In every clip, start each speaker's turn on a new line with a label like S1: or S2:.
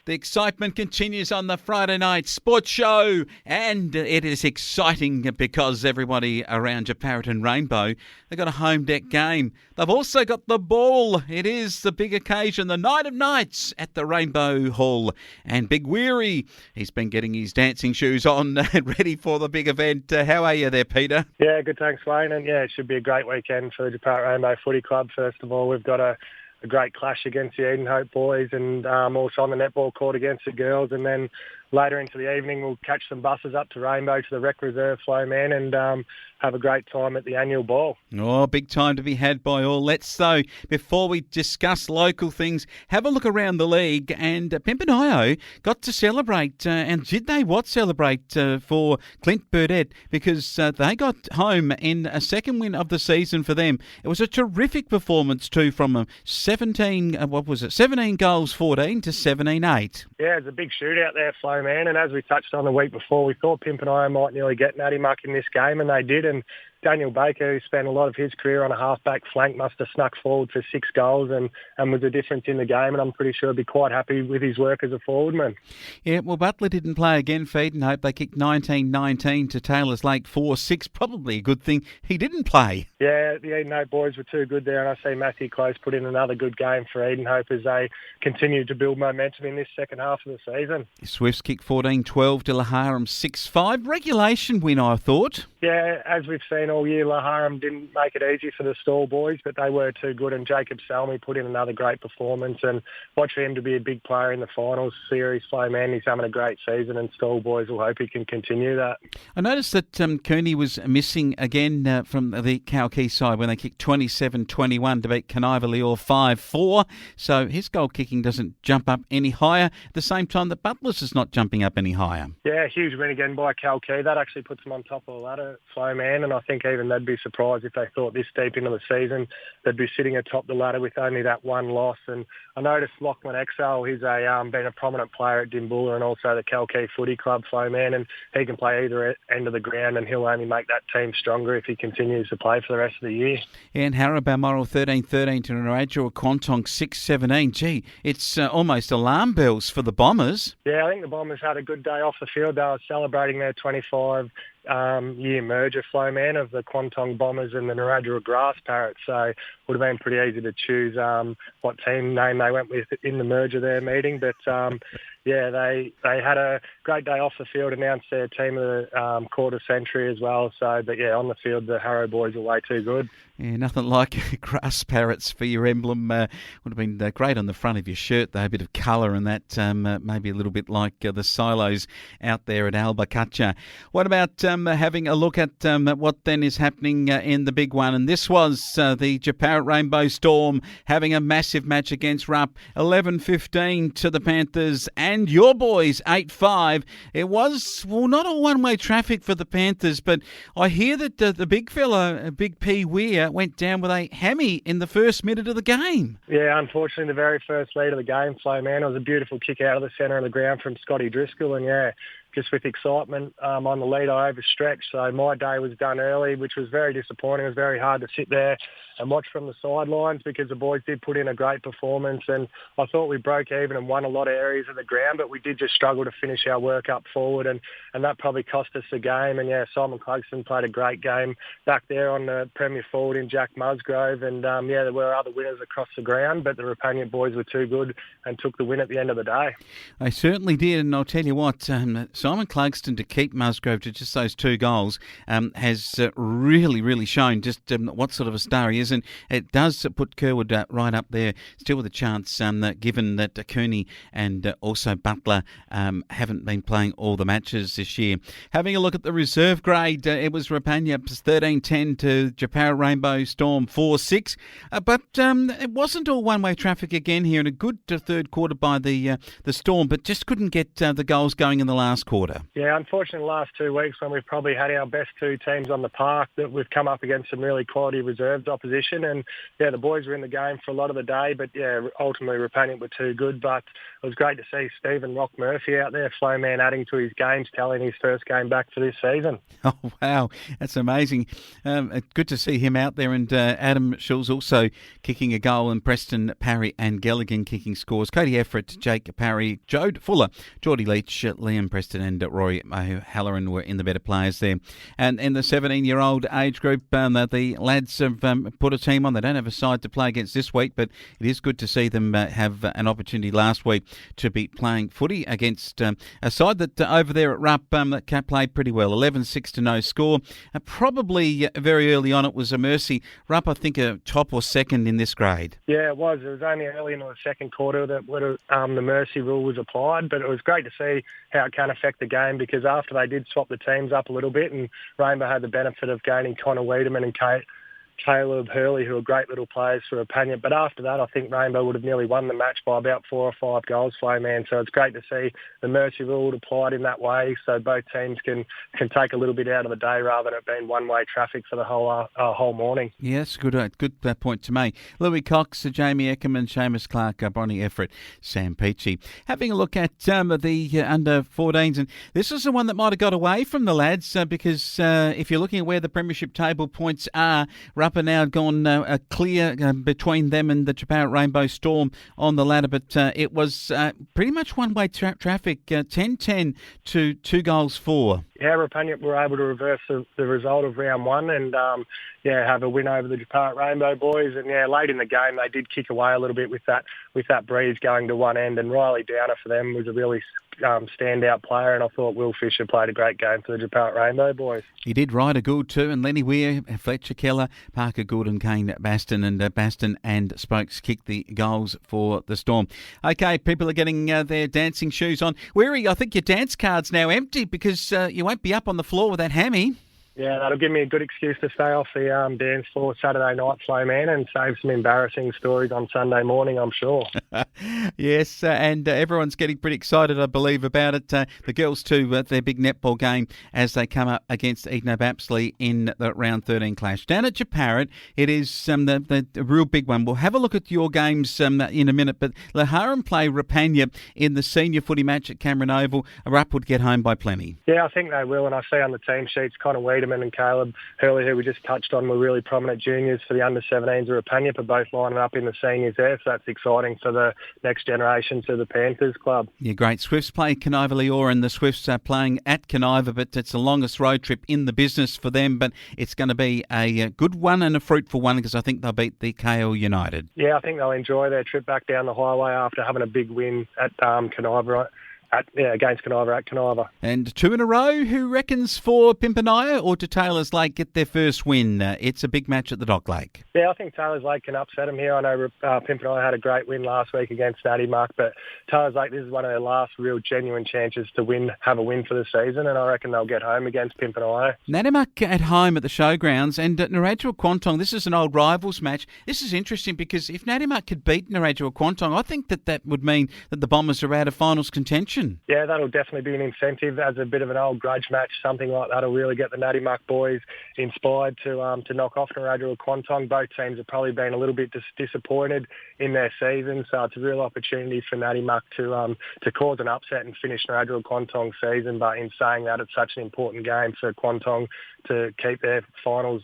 S1: The excitement continues on the Friday night sports show, and it is exciting because everybody around Jeparrot and Rainbow, they've got a home deck game. They've also got the ball. It is the big occasion, the night of nights at the Rainbow Hall. And Big Weary, he's been getting his dancing shoes on and ready for the big event. How are you there, Peter?
S2: Yeah, good, thanks, Wayne. And yeah, it should be a great weekend for the Jeparrot Rainbow Footy Club. First of all, we've got a great clash against the Eden Hope boys, and also on the netball court against the girls. And then later into the evening, we'll catch some buses up to Rainbow to the Rec Reserve Flowman and have a great time at the annual ball.
S1: Oh, big time to be had by all. Let's, though, before we discuss local things, have a look around the league. And Pimpernio got to celebrate, and did they celebrate for Clint Burdett, because they got home in a second win of the season for them. It was a terrific performance too from them. 17 goals, 14 to 17-8.
S2: Yeah, it's a big shootout there, Flowman. And as we touched on the week before, we thought Pimpernio might nearly get Natty Muck in this game, and they did. And Daniel Baker, who spent a lot of his career on a half-back flank, must have snuck forward for 6 goals and was the difference in the game, and I'm pretty sure he'll be quite happy with his work as a forwardman.
S1: Yeah, well, Butler didn't play again for Eden Hope. They kicked 19-19 to Taylor's Lake 4-6. Probably a good thing he didn't play.
S2: Yeah, the Eden Hope boys were too good there, and I see Matthew Close put in another good game for Eden Hope as they continue to build momentum in this second half of the season.
S1: Swifts kicked 14-12 to Laharam 6-5. Regulation win, I thought.
S2: Yeah, as we've seen all year, Laharam didn't make it easy for the Stall boys, but they were too good, and Jacob Salmi put in another great performance, and watch for him to be a big player in the finals series. Flowman, he's having a great season, and Stall boys will hope he can continue that.
S1: I noticed that Kearney was missing again from the Cowkey side when they kicked 27-21 to beat Kaniva-Leor 5-4, so his goal kicking doesn't jump up any higher at the same time that Butler's is not jumping up any higher.
S2: Yeah, huge win again by Cowkey. That actually puts them on top of the ladder, Flowman, and I think even they'd be surprised if they thought this deep into the season they'd be sitting atop the ladder with only that one loss. And I noticed Lachlan Exel, he's been a prominent player at Dimboola and also the Cowkey Footy Club, Flowman, and he can play either end of the ground, and he'll only make that team stronger if he continues to play for the rest of the year.
S1: And Harrow Balmoral 13-13 to Narrabri Quantong 6-17. Gee, it's almost alarm bells for the Bombers.
S2: Yeah, I think the Bombers had a good day off the field. They were celebrating their 25-year merger, Flowman, of the Quantong Bombers and the Narrabri Grass Parrots. So it would have been pretty easy to choose what team name they went with in the merger there meeting. But yeah, they had a great day off the field, announced their team of the quarter century as well. So, but yeah, on the field, the Harrow boys are way too good.
S1: Yeah, nothing like grass parrots for your emblem. Would have been great on the front of your shirt, though, a bit of colour and that, maybe a little bit like the silos out there at Albacatcha. What about having a look at what then is happening in the big one? And this was the Jeparrot Rainbow Storm having a massive match against Rupp, 11-15 to the Panthers, and your boys 8-5. It was, well, not all one-way traffic for the Panthers, but I hear that the big fella, Big P. Weir, went down with a hammy in the first minute of the game.
S2: Yeah, unfortunately, the very first lead of the game, Flowman, it was a beautiful kick out of the centre of the ground from Scotty Driscoll, and yeah, just with excitement on the lead, I overstretched. So my day was done early, which was very disappointing. It was very hard to sit there and watch from the sidelines because the boys did put in a great performance, and I thought we broke even and won a lot of areas of the ground, but we did just struggle to finish our work up forward, and that probably cost us the game. And yeah, Simon Clugston played a great game back there on the Premier forward in Jack Musgrove, and yeah, there were other winners across the ground, but the Rapanian boys were too good and took the win at the end of the day.
S1: They certainly did, and I'll tell you what, Simon Clugston to keep Musgrove to just those 2 goals has really shown just what sort of a star he is, and it does put Kerwood right up there, still with a chance, given that Kearney and also Butler haven't been playing all the matches this year. Having a look at the reserve grade, it was Rapania 13-10 to Jeparrot Rainbow Storm 4-6, but it wasn't all one-way traffic again here, and a good third quarter by the Storm, but just couldn't get the goals going in the last quarter. quarter.
S2: Yeah, unfortunately, the last 2 weeks when we've probably had our best two teams on the park, that we've come up against some really quality reserves opposition. And, yeah, the boys were in the game for a lot of the day, but, yeah, ultimately Repanent were too good. But it was great to see Stephen Rock Murphy out there, Flowman, adding to his games, telling his first game back for this season.
S1: Oh, wow. That's amazing. Good to see him out there. And Adam Schulz also kicking a goal, and Preston Parry and Gilligan kicking scores. Cody Effort, Jake Parry, Jode Fuller, Geordie Leach, Liam Preston and Roy Halloran were in the better players there. And in the 17-year-old age group, the lads have put a team on. They don't have a side to play against this week, but it is good to see them have an opportunity last week to be playing footy against a side that over there at Rupp that played pretty well. 11-6 to no score. Probably very early on it was a mercy. Rupp, I think, a top or second in this grade.
S2: Yeah, it was. It was only early in the second quarter that the mercy rule was applied, but it was great to see how it can affect the game, because after they did swap the teams up a little bit, and Rainbow had the benefit of gaining Connor Wiedemann and Caleb Hurley, who are great little players for Repanent. But after that, I think Rainbow would have nearly won the match by about 4 or 5 goals, Flowman. So it's great to see the mercy rule applied in that way, so both teams can take a little bit out of the day rather than it being one-way traffic for the whole morning.
S1: Yes, good point to me. Louis Cox, Jamie Eckerman, Seamus Clark, Bronny Effort, Sam Peachy. Having a look at the under-14s, and this is the one that might have got away from the lads because if you're looking at where the premiership table points are, Rupp are now gone clear between them and the Jeparat Rainbow Storm on the ladder, but it was pretty much one-way traffic, 10-10 to 2 goals for.
S2: Yeah, Repanent were able to reverse the result of round one and, have a win over the Jeparat Rainbow boys. And, late in the game, they did kick away a little bit with that breeze going to one end. And Riley Downer for them was a really standout player, and I thought Will Fisher played a great game for the Jeparat Rainbow boys.
S1: He did. Ryder Gould too, and Lenny Weir, Fletcher Keller, Parker Gould and Kane Baston, and Baston and Spokes kicked the goals for the Storm. Okay, people are getting their dancing shoes on. Weary, I think your dance card's now empty because you won't be up on the floor with that hammy.
S2: Yeah, that'll give me a good excuse to stay off the dance floor Saturday night, Flowman, and save some embarrassing stories on Sunday morning, I'm sure.
S1: Yes, and everyone's getting pretty excited, I believe, about it. The girls too, their big netball game as they come up against Eden Bapsley in the round 13 clash. Down at Jeparat, it is the real big one. We'll have a look at your games in a minute, but Laharan play Rapanya in the senior footy match at Cameron Oval. Rupp would get home by plenty.
S2: Yeah, I think they will, and I see on the team sheets Connor Wiedemann and Caleb Hurley, who we just touched on, were really prominent juniors for the under-17s of Repanent, but both lining up in the seniors there, so that's exciting for the next generation to the Panthers club.
S1: Yeah, great. Swifts play Canova Leora, and the Swifts are playing at Canova, but it's the longest road trip in the business for them, but it's going to be a good one and a fruitful one because I think they'll beat the KL United.
S2: Yeah, I think they'll enjoy their trip back down the highway after having a big win at Canova. Against Canova at Canova.
S1: And 2 in a row, who reckons for Pimpernaya, or do Taylors Lake get their first win? It's a big match at the Dock Lake.
S2: Yeah, I think Taylors Lake can upset them here. I know Pimpernaya had a great win last week against Natty Muck, but Taylors Lake, this is one of their last real genuine chances to have a win for the season, and I reckon they'll get home against Pimpernaya.
S1: Natty Muck at home at the showgrounds, and Narrabri Quantong, this is an old rivals match. This is interesting because if Natty Muck could beat Narrabri Quantong, I think that would mean that the Bombers are out of finals contention.
S2: Yeah, that'll definitely be an incentive as a bit of an old grudge match. Something like that will really get the Natty Muck boys inspired to knock off Narrabri Quantong. Both teams have probably been a little bit disappointed in their season, so it's a real opportunity for Natty Muck to cause an upset and finish Narrabri Quantong's season. But in saying that, it's such an important game for Quantong to keep their finals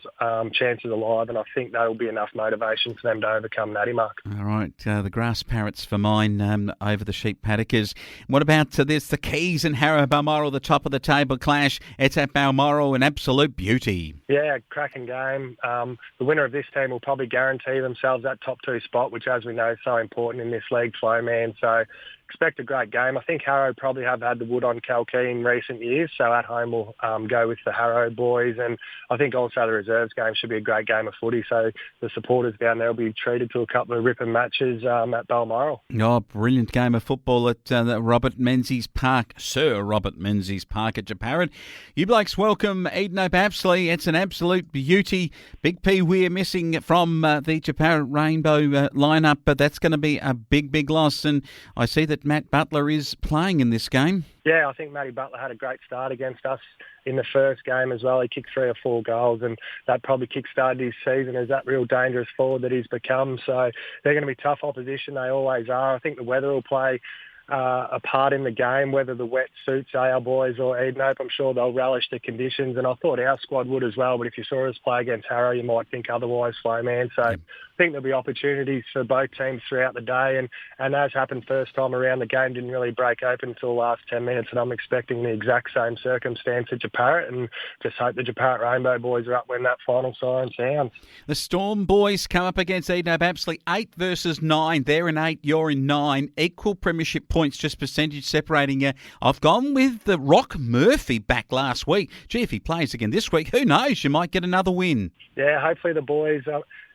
S2: chances alive, and I think that'll be enough motivation for them to overcome Natty Muck.
S1: All right, the grass parrots for mine over the sheep paddockers. What about this, the Keys and Harrow Balmoral, the top of the table clash? It's at Balmoral, an absolute beauty.
S2: Yeah, cracking game. The winner of this team will probably guarantee themselves that top 2 spot, which, as we know, is so important in this league, Flowman. So expect a great game. I think Harrow probably have had the wood on Kalkee in recent years, so at home we'll go with the Harrow boys, and I think also the reserves game should be a great game of footy, so the supporters down there will be treated to a couple of ripping matches at Balmoral.
S1: Oh, brilliant game of football at Robert Menzies Park, Sir Robert Menzies Park at Jeparat. You blokes welcome Eden Bapsley. It's an absolute beauty. Big P Weir missing from the Jeparat Rainbow lineup, but that's going to be a big, big loss, and I see that that Matt Butler is playing in this game.
S2: Yeah, I think Matty Butler had a great start against us in the first game as well. He kicked 3 or 4 goals, and that probably kick-started his season as that real dangerous forward that he's become. So they're going to be tough opposition. They always are. I think the weather will play a part in the game, whether the wet suits our boys or Edenhope. I'm sure they'll relish the conditions, and I thought our squad would as well. But if you saw us play against Harrow, you might think otherwise, Flowman. So I think there'll be opportunities for both teams throughout the day, and as happened first time around, the game didn't really break open until the last 10 minutes, and I'm expecting the exact same circumstance at Japarra, and just hope the Japarra Rainbow boys are up when that final siren sounds.
S1: The Storm boys come up against Edenhope Apsley, 8 versus 9. They're in 8, you're in 9. Equal premiership points, just percentage separating you. I've gone with the Rock Murphy back last week. Gee, if he plays again this week, who knows? You might get another win.
S2: Yeah, hopefully the boys,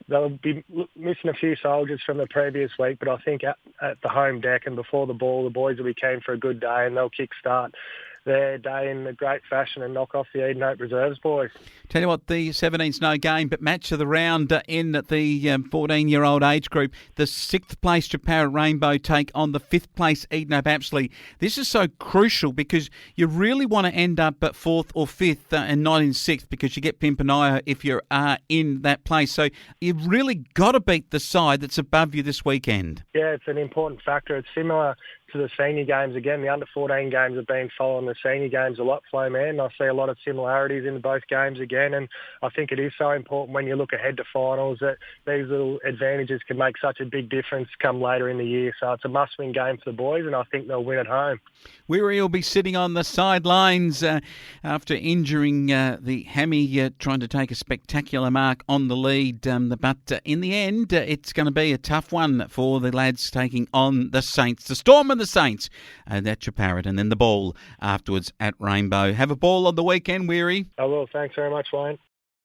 S2: they'll be missing a few soldiers from the previous week, but I think at the home deck and before the ball, the boys will be keen for a good day, and they'll kick-start their day in a great fashion and knock off the Edenhope Reserves boys.
S1: Tell you what, the 17's no game, but match of the round in the 14-year-old age group. The 6th place Japarra Rainbow take on the 5th place Edenhope Apsley. This is so crucial because you really want to end up at 4th or 5th and not in 6th, because you get Pimpernaya if you are in that place. So you've really got to beat the side that's above you this weekend.
S2: Yeah, it's an important factor. It's similar to the senior games. Again, the under-14 games have been following the senior games a lot, Flowman. I see a lot of similarities in both games again, and I think it is so important when you look ahead to finals that these little advantages can make such a big difference come later in the year. So it's a must-win game for the boys, and I think they'll win at home.
S1: Weary will be sitting on the sidelines after injuring the hammy, trying to take a spectacular mark on the lead. But in the end, it's going to be a tough one for the lads taking on the Saints. The Storm and the Saints at Japarra, and then the ball afterwards at Rainbow. Have a ball on the weekend, Weary.
S2: I will. Thanks very much, Wayne.